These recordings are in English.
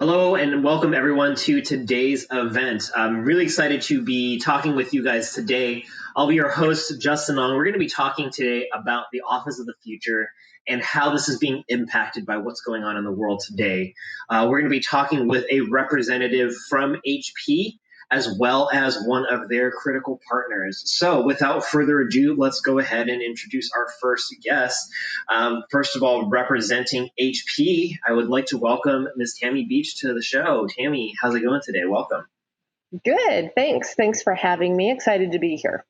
Hello and welcome everyone to today's event. I'm really excited to be talking with you guys today. I'll be your host, Justin Long. We're going to be talking today about the office of the future and how this is being impacted by what's going on in the world today. We're going to be talking with a representative from HP as well as one of their critical partners. So without further ado, let's go ahead and introduce our first guest. First of all, representing HP, I would like to welcome Ms. Tami Beach to the show. Tami, how's it going today? Welcome. Good. Thanks. Thanks for having me. Excited to be here.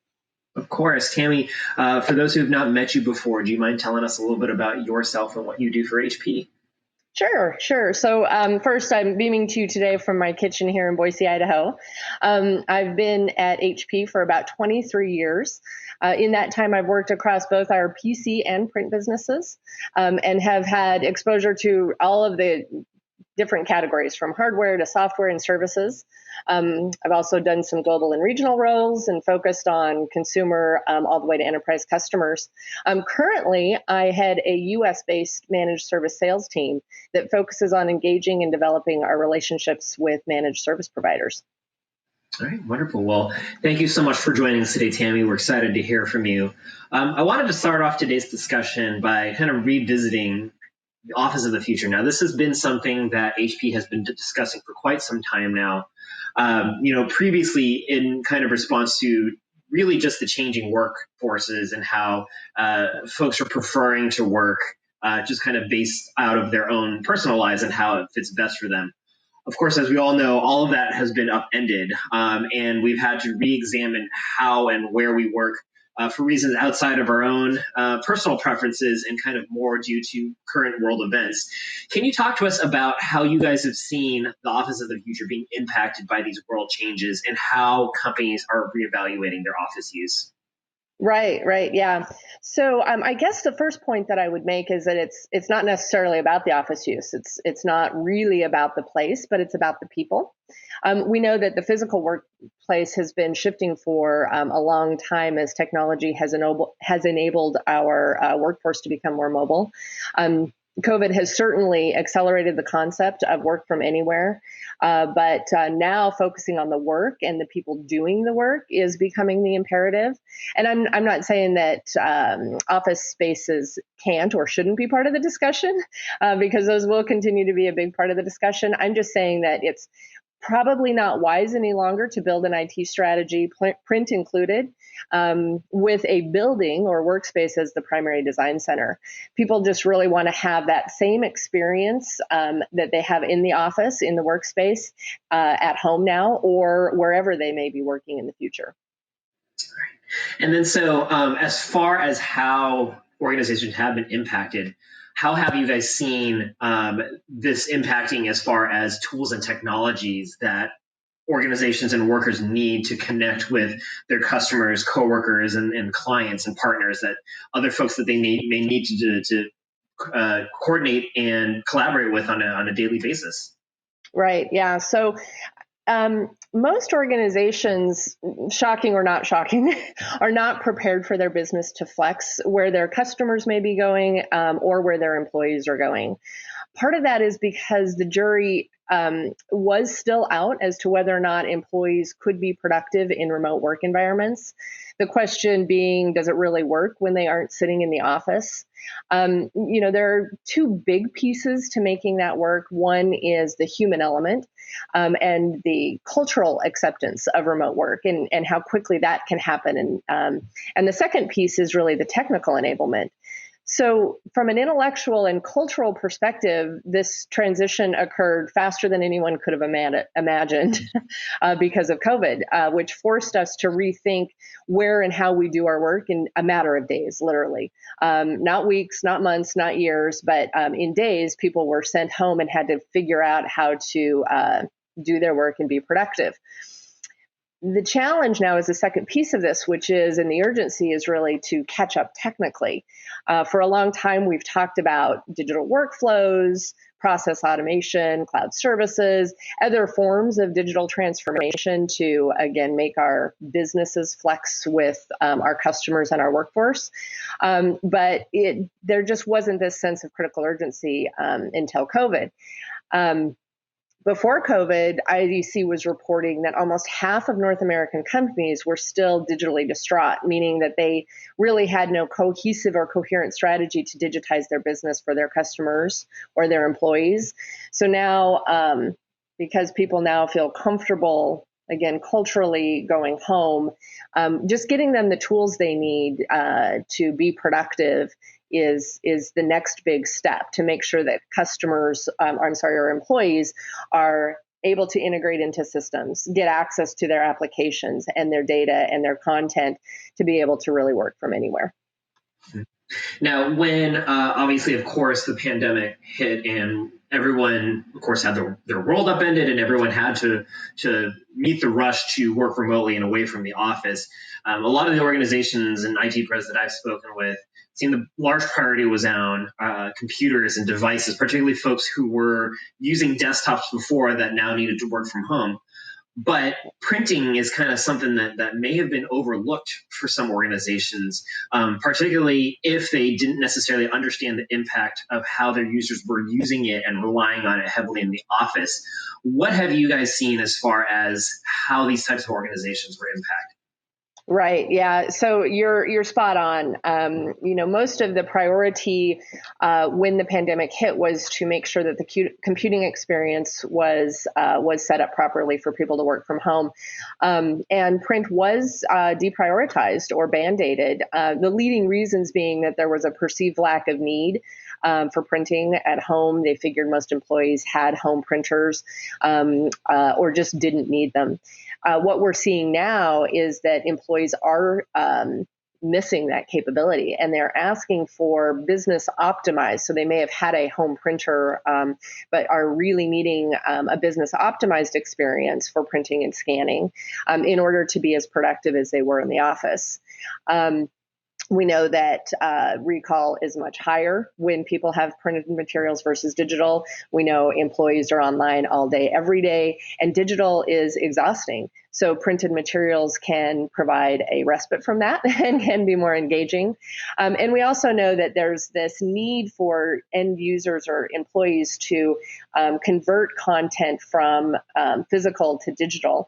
Of course. Tami, for those who have not met you before, do you mind telling us a little bit about yourself and what you do for HP? Sure. So first, I'm beaming to you today from my kitchen here in Boise, Idaho. I've been at HP for about 23 years. In that time, I've worked across both our PC and print businesses and have had exposure to all of the different categories from hardware to software and services. I've also done some global and regional roles and focused on consumer all the way to enterprise customers. Currently, I head a US-based managed service sales team that focuses on engaging and developing our relationships with managed service providers. All right, wonderful. Well, thank you so much for joining us today, Tami. We're excited to hear from you. I wanted to start off today's discussion by kind of revisiting the office of the future. Now, this has been something that HP has been discussing for quite some time now. Previously in kind of response to really just the changing workforces and how folks are preferring to work just kind of based out of their own personal lives and how it fits best for them. Of course, as we all know, all of that has been upended, and we've had to re-examine how and where we work for reasons outside of our own personal preferences and kind of more due to current world events. Can you talk to us about how you guys have seen the office of the future being impacted by these world changes and how companies are reevaluating their office use? Right. Yeah. So I guess the first point that I would make is that it's not necessarily about the office use. It's not really about the place, but it's about the people. We know that the physical workplace has been shifting for a long time as technology has enabled our workforce to become more mobile. COVID has certainly accelerated the concept of work from anywhere, but now focusing on the work and the people doing the work is becoming the imperative. And I'm not saying that office spaces can't or shouldn't be part of the discussion, because those will continue to be a big part of the discussion. I'm just saying that it's probably not wise any longer to build an IT strategy, print included, with a building or workspace as the primary design center. People just really want to have that same experience that they have in the office, in the workspace, at home now, or wherever they may be working in the future. And then as far as how organizations have been impacted, how have you guys seen this impacting as far as tools and technologies that organizations and workers need to connect with their customers, coworkers, and clients and partners, that other folks that they may need to coordinate and collaborate with on a daily basis? Right. Yeah. So most organizations, shocking or not shocking, are not prepared for their business to flex where their customers may be going or where their employees are going. Part of that is because the jury was still out as to whether or not employees could be productive in remote work environments. The question being, does it really work when they aren't sitting in the office? There are two big pieces to making that work. One is the human element and the cultural acceptance of remote work and how quickly that can happen. And the second piece is really the technical enablement. So from an intellectual and cultural perspective, this transition occurred faster than anyone could have imagined because of COVID, which forced us to rethink where and how we do our work in a matter of days, literally. Not weeks, not months, not years, but in days, people were sent home and had to figure out how to do their work and be productive. The challenge now is the second piece of this, which is, and the urgency is really to catch up technically. For a long time, we've talked about digital workflows, process automation, cloud services, other forms of digital transformation to, again, make our businesses flex with our customers and our workforce. But there just wasn't this sense of critical urgency until COVID. Before COVID, IDC was reporting that almost half of North American companies were still digitally distraught, meaning that they really had no cohesive or coherent strategy to digitize their business for their customers or their employees. So now, because people now feel comfortable, again, culturally going home, just getting them the tools they need to be productive is the next big step to make sure that customers, or employees are able to integrate into systems, get access to their applications and their data and their content to be able to really work from anywhere. Now, when obviously, of course, the pandemic hit and everyone, of course, had their world upended and everyone had to meet the rush to work remotely and away from the office, a lot of the organizations and IT pros that I've spoken with seemed the large priority was on computers and devices, particularly folks who were using desktops before that now needed to work from home. But printing is kind of something that may have been overlooked for some organizations, particularly if they didn't necessarily understand the impact of how their users were using it and relying on it heavily in the office. What have you guys seen as far as how these types of organizations were impacted? Right. Yeah. So you're spot on. Most of the priority when the pandemic hit was to make sure that the computing experience was set up properly for people to work from home, and print was deprioritized or band-aided. The leading reasons being that there was a perceived lack of need for printing at home. They figured most employees had home printers or just didn't need them. What we're seeing now is that employees are missing that capability and they're asking for business optimized. So they may have had a home printer, but are really needing a business optimized experience for printing and scanning in order to be as productive as they were in the office. We know that recall is much higher when people have printed materials versus digital. We know employees are online all day, every day, and digital is exhausting. So printed materials can provide a respite from that and can be more engaging. And we also know that there's this need for end users or employees to convert content from physical to digital.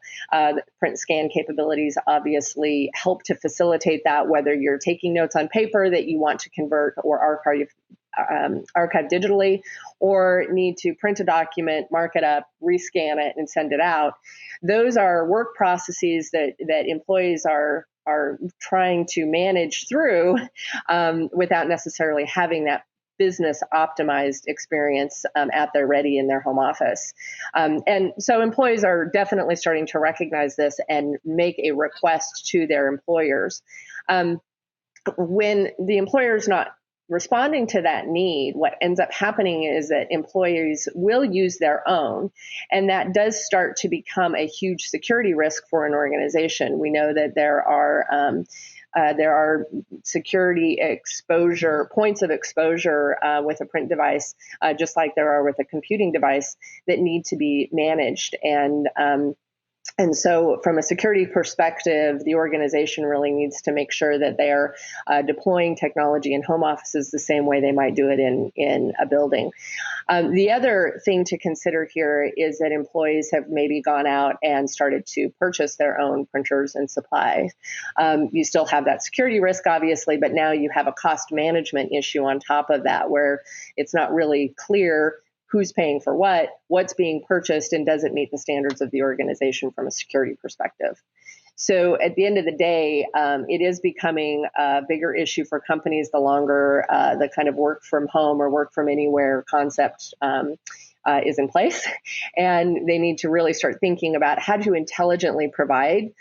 Print scan capabilities obviously help to facilitate that, whether you're taking notes on paper that you want to convert or archive digitally, or need to print a document, mark it up, rescan it, and send it out. Those are work processes that employees are trying to manage through without necessarily having that business optimized experience at their ready in their home office. And so employees are definitely starting to recognize this and make a request to their employers. When the employer is not responding to that need, what ends up happening is that employees will use their own, and that does start to become a huge security risk for an organization. We know that there are security exposure points of exposure with a print device, just like there are with a computing device, that need to be managed. And so from a security perspective, the organization really needs to make sure that they are deploying technology in home offices the same way they might do it in a building. The other thing to consider here is that employees have maybe gone out and started to purchase their own printers and supplies. You still have that security risk, obviously, but now you have a cost management issue on top of that, where it's not really clear who's paying for what's being purchased, and does it meet the standards of the organization from a security perspective. So at the end of the day, it is becoming a bigger issue for companies the longer the kind of work from home or work from anywhere concept is in place. And they need to really start thinking about how to intelligently provide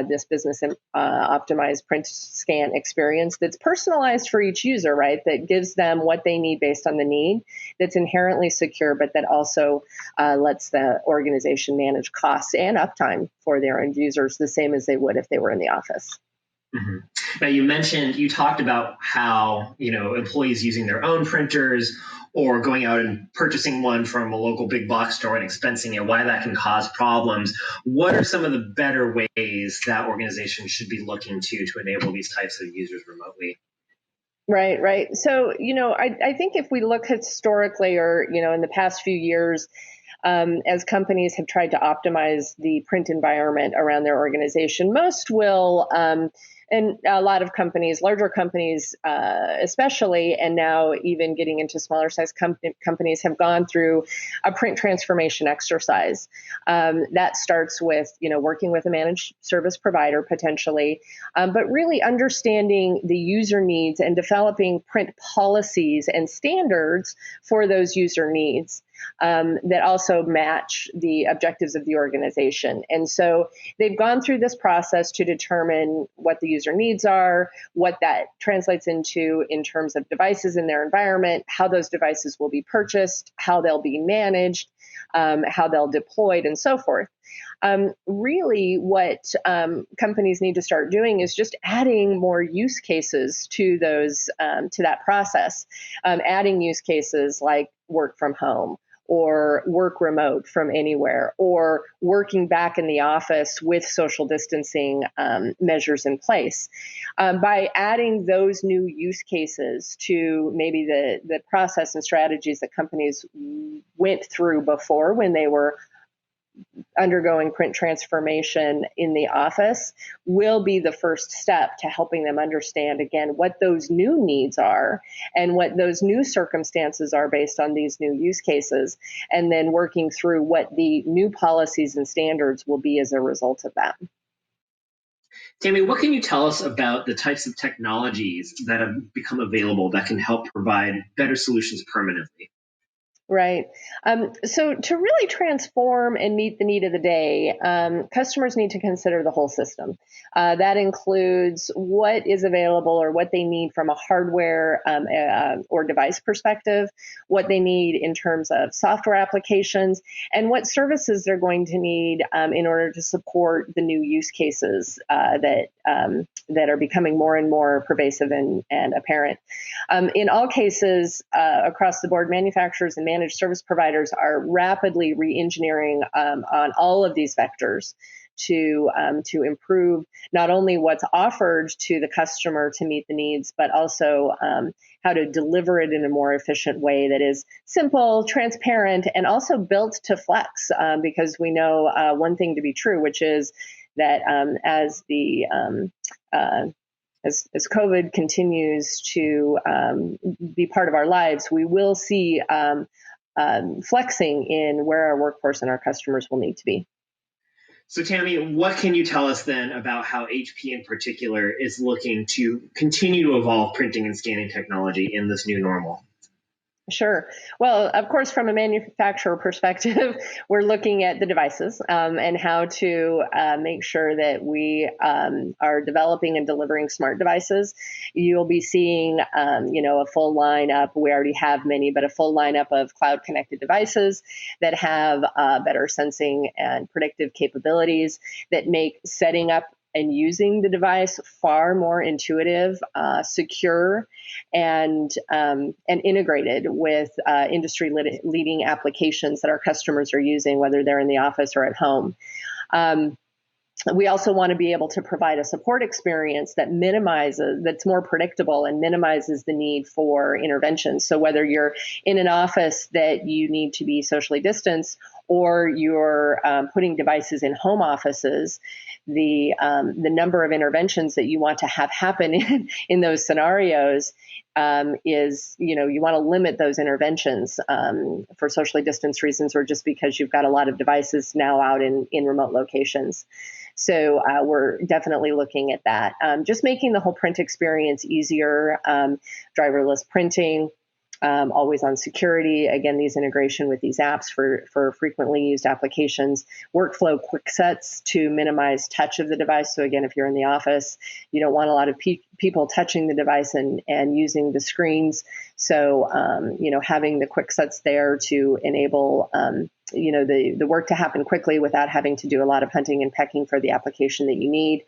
this business optimized print scan experience that's personalized for each user, right? That gives them what they need based on the need, that's inherently secure, but that also lets the organization manage costs and uptime for their end users the same as they would if they were in the office. Mm-hmm. Now, you talked about how, employees using their own printers or going out and purchasing one from a local big box store and expensing it, why that can cause problems. What are some of the better ways that organizations should be looking to enable these types of users remotely? Right. So, I think if we look historically or, in the past few years, as companies have tried to optimize the print environment around their organization. Most will, and a lot of companies, larger companies especially, and now even getting into smaller size companies have gone through a print transformation exercise. That starts with, working with a managed service provider potentially, but really understanding the user needs and developing print policies and standards for those user needs. That also match the objectives of the organization. And so they've gone through this process to determine what the user needs are, what that translates into in terms of devices in their environment, how those devices will be purchased, how they'll be managed, how they'll deployed, and so forth. Really, what companies need to start doing is just adding more use cases to those to that process, adding use cases like work from home, or work remote from anywhere, or working back in the office with social distancing measures in place. By adding those new use cases to maybe the process and strategies that companies went through before when they were undergoing print transformation in the office, will be the first step to helping them understand, again, what those new needs are and what those new circumstances are based on these new use cases, and then working through what the new policies and standards will be as a result of that. Tami, what can you tell us about the types of technologies that have become available that can help provide better solutions permanently? Right. So to really transform and meet the need of the day, customers need to consider the whole system. That includes what is available or what they need from a hardware or device perspective, what they need in terms of software applications, and what services they're going to need in order to support the new use cases that are becoming more and more pervasive and apparent. In all cases, across the board, manufacturers and managed service providers are rapidly re-engineering on all of these vectors to improve not only what's offered to the customer to meet the needs, but also how to deliver it in a more efficient way that is simple, transparent, and also built to flex. Because we know one thing to be true, which is that as COVID continues to be part of our lives, we will see flexing in where our workforce and our customers will need to be. So, Tami, what can you tell us then about how HP in particular is looking to continue to evolve printing and scanning technology in this new normal? Sure. Well, of course, from a manufacturer perspective, we're looking at the devices and how to make sure that we are developing and delivering smart devices. You'll be seeing, a full lineup. We already have many, but a full lineup of cloud-connected devices that have better sensing and predictive capabilities that make setting up and using the device far more intuitive, secure, and integrated with industry-leading applications that our customers are using, whether they're in the office or at home. We also want to be able to provide a support experience that's more predictable and minimizes the need for intervention. So whether you're in an office that you need to be socially distanced, or you're putting devices in home offices, the number of interventions that you want to have happen in those scenarios is, you want to limit those interventions for socially distanced reasons, or just because you've got a lot of devices now out in remote locations. So we're definitely looking at that. Just making the whole print experience easier, driverless printing, always on security. Again, these integration with these apps for frequently used applications, workflow quick sets to minimize touch of the device. So again, if you're in the office, you don't want a lot of people touching the device and using the screens. So, having the quick sets there to enable, the work to happen quickly without having to do a lot of hunting and pecking for the application that you need.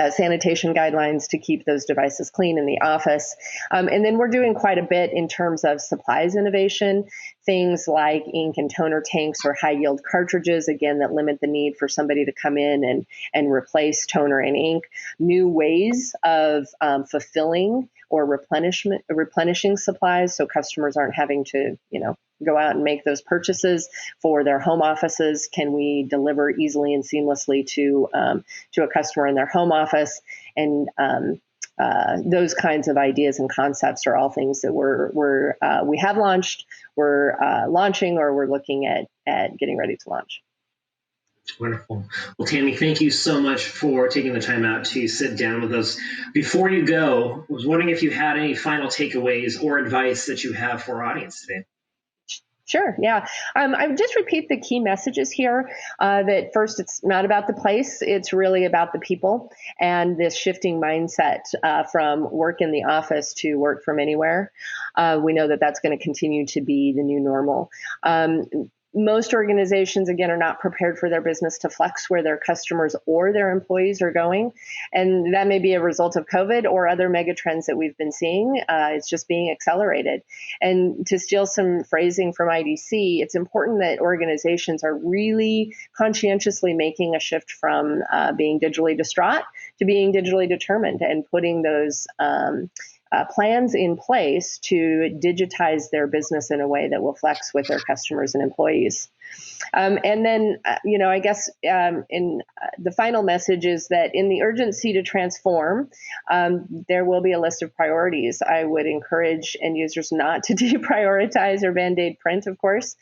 Sanitation guidelines to keep those devices clean in the office. And then we're doing quite a bit in terms of supplies innovation, things like ink and toner tanks or high yield cartridges, again, that limit the need for somebody to come in and replace toner and ink, new ways of fulfilling or replenishing supplies, so customers aren't having to, go out and make those purchases for their home offices? Can we deliver easily and seamlessly to a customer in their home office? And those kinds of ideas and concepts are all things that we have launched, we're launching, or we're looking at getting ready to launch. Wonderful. Well, Tami, thank you so much for taking the time out to sit down with us. Before you go, I was wondering if you had any final takeaways or advice that you have for our audience today. Sure. Yeah. I would just repeat the key messages here. That first, it's not about the place. It's really about the people and this shifting mindset from work in the office to work from anywhere. We know that that's going to continue to be the new normal. Most organizations, again, are not prepared for their business to flex where their customers or their employees are going. And that may be a result of COVID or other mega trends that we've been seeing. It's just being accelerated. And to steal some phrasing from IDC, it's important that organizations are really conscientiously making a shift from being digitally distraught to being digitally determined and putting those plans in place to digitize their business in a way that will flex with their customers and employees. And then, I guess in the final message is that in the urgency to transform, there will be a list of priorities. I would encourage end users not to deprioritize or band-aide print, of course,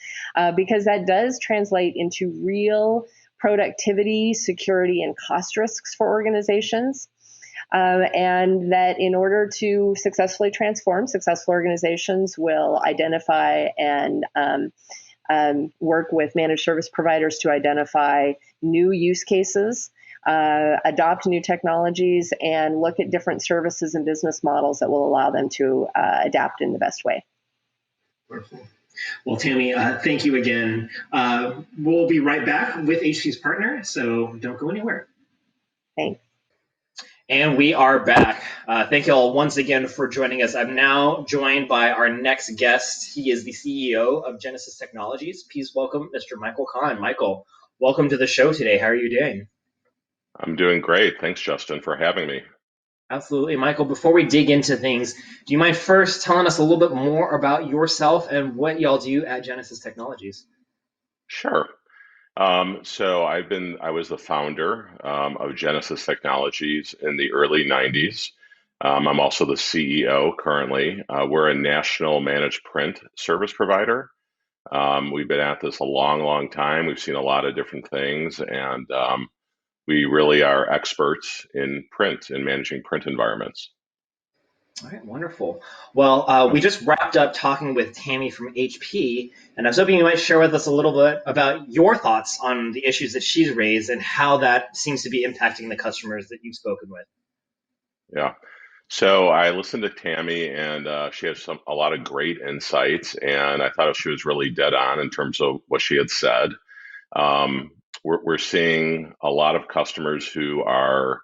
because that does translate into real productivity, security, and cost risks for organizations. And that in order to successfully transform, successful organizations will identify and work with managed service providers to identify new use cases, adopt new technologies, and look at different services and business models that will allow them to adapt in the best way. Wonderful. Well, Tami, thank you again. We'll be right back with HP's partner, so don't go anywhere. Thanks. And we are back. Thank you all once again for joining us. I'm now joined by our next guest. He is the CEO of Genesis Technologies. Please welcome Mr. Michael Kahn. Michael, welcome to the show today. How are you doing? I'm doing great. Thanks, Justin, for having me. Absolutely. Michael, before we dig into things, do you mind first telling us a little bit more about yourself and what y'all do at Genesis Technologies? Sure. So I was the founder of Genesis Technologies in the early 90s. I'm also the CEO currently. We're a national managed print service provider. We've been at this a long, long time. We've seen a lot of different things, and we really are experts in print, in managing print environments. All right, wonderful. Well, we just wrapped up talking with Tami from HP, and I was hoping you might share with us a little bit about your thoughts on the issues that she's raised and how that seems to be impacting the customers that you've spoken with. Yeah. So I listened to Tami, and she has a lot of great insights, and I thought she was really dead on in terms of what she had said. We're seeing a lot of customers who are,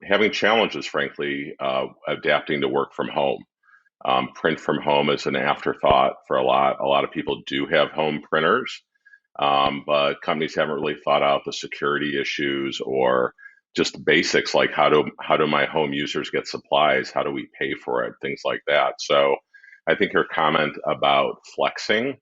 having challenges, frankly, adapting to work from home. Print from home is an afterthought for a lot. A lot of people do have home printers, but companies haven't really thought out the security issues or just basics like how do my home users get supplies? How do we pay for it? Things like that. So I think your comment about flexing,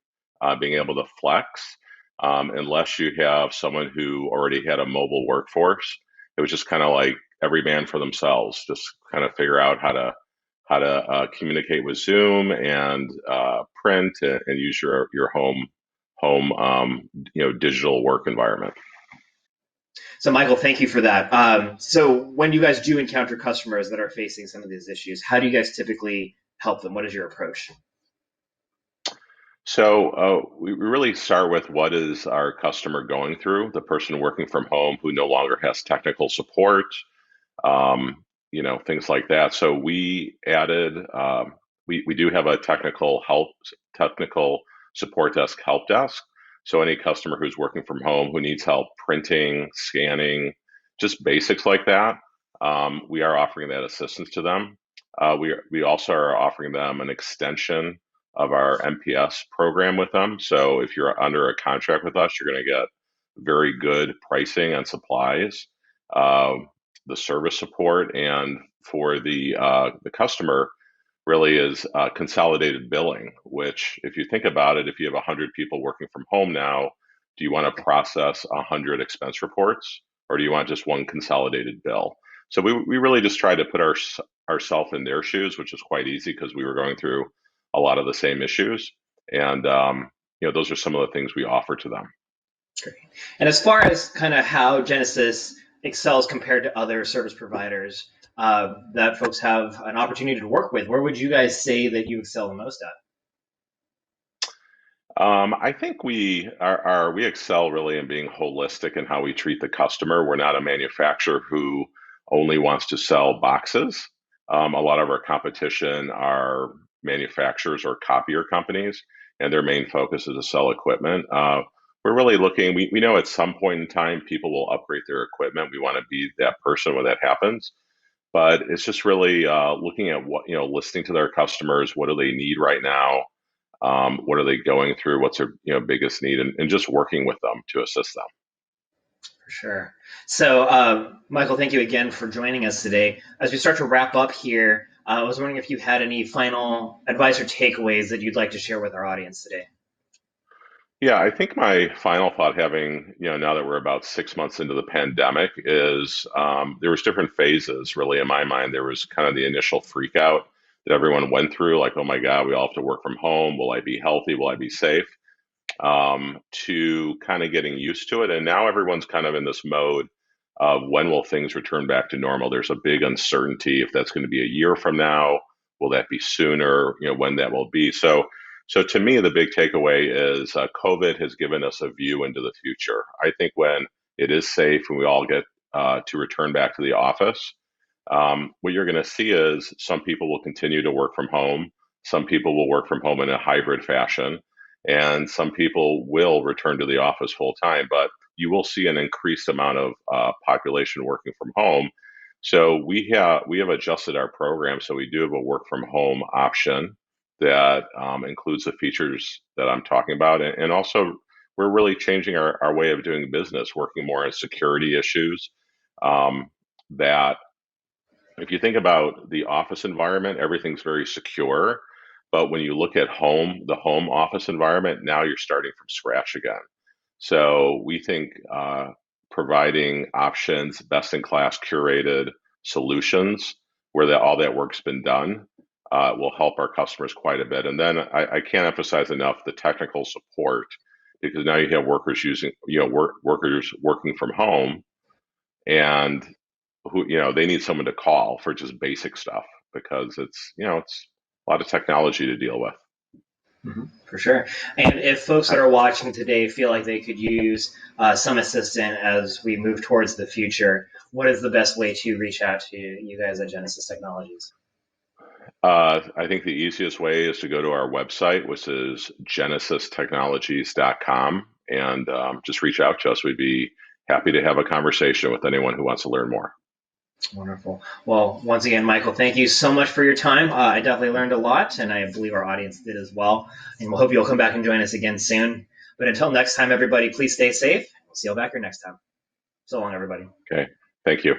being able to flex, unless you have someone who already had a mobile workforce, it was just kind of like every man for themselves. Just kind of figure out how to communicate with Zoom and print and use your home digital work environment. So, Michael, thank you for that. So when you guys do encounter customers that are facing some of these issues, how do you guys typically help them? What is your approach? So we really start with what is our customer going through, the person working from home who no longer has technical support, things like that. So we added, we do have a technical support desk help desk. So any customer who's working from home who needs help printing, scanning, just basics like that, we are offering that assistance to them. We also are offering them an extension of our MPS program with them. So if you're under a contract with us, you're going to get very good pricing on supplies, the service support, and for the customer, really is consolidated billing, which, if you think about it, if you have 100 people working from home now, do you want to process 100 expense reports, or do you want just one consolidated bill? So we really just tried to put ourselves in their shoes, which is quite easy because we were going through a lot of the same issues. And, those are some of the things we offer to them. Great. And as far as kind of how Genesis excels compared to other service providers that folks have an opportunity to work with, where would you guys say that you excel the most at? I think we excel really in being holistic in how we treat the customer. We're not a manufacturer who only wants to sell boxes. A lot of our competition are manufacturers or copier companies, and their main focus is to sell equipment. We're really looking, we know at some point in time people will upgrade their equipment. We want to be that person when that happens. But it's just really looking at listening to their customers. What do they need right now? What are they going through? What's their biggest need, and just working with them to assist them. For sure. So, Michael, thank you again for joining us today. As we start to wrap up here, I was wondering if you had any final advice or takeaways that you'd like to share with our audience today. Yeah, I think my final thought, having now that we're about 6 months into the pandemic, is there was different phases really in my mind. There was kind of the initial freak out that everyone went through, like, oh my God, we all have to work from home. Will I be healthy? Will I be safe? To kind of getting used to it. And now everyone's kind of in this mode of when will things return back to normal? There's a big uncertainty if that's going to be a year from now. Will that be sooner? When that will be. So to me, the big takeaway is COVID has given us a view into the future. I think when it is safe and we all get to return back to the office, what you're going to see is some people will continue to work from home. Some people will work from home in a hybrid fashion, and some people will return to the office full time. But you will see an increased amount of population working from home. So we have adjusted our program, so we do have a work from home option that includes the features that I'm talking about, and also we're really changing our way of doing business, working more on security issues. That if you think about the office environment, everything's very secure. But when you look at the home office environment, now you're starting from scratch again. So we think providing options, best in class curated solutions where all that work's been done will help our customers quite a bit. And then I can't emphasize enough the technical support, because now you have workers workers working from home, and who they need someone to call for just basic stuff, because it's a lot of technology to deal with. Mm-hmm, for sure. And if folks that are watching today feel like they could use some assistance as we move towards the future, what is the best way to reach out to you guys at Genesis Technologies? I think the easiest way is to go to our website, which is genesistechnologies.com, and just reach out to us. We'd be happy to have a conversation with anyone who wants to learn more. Wonderful. Well, once again, Michael, thank you so much for your time. I definitely learned a lot, and I believe our audience did as well. And we'll hope you'll come back and join us again soon. But until next time, everybody, please stay safe. We'll see you all back here next time. So long, everybody. Okay. Thank you.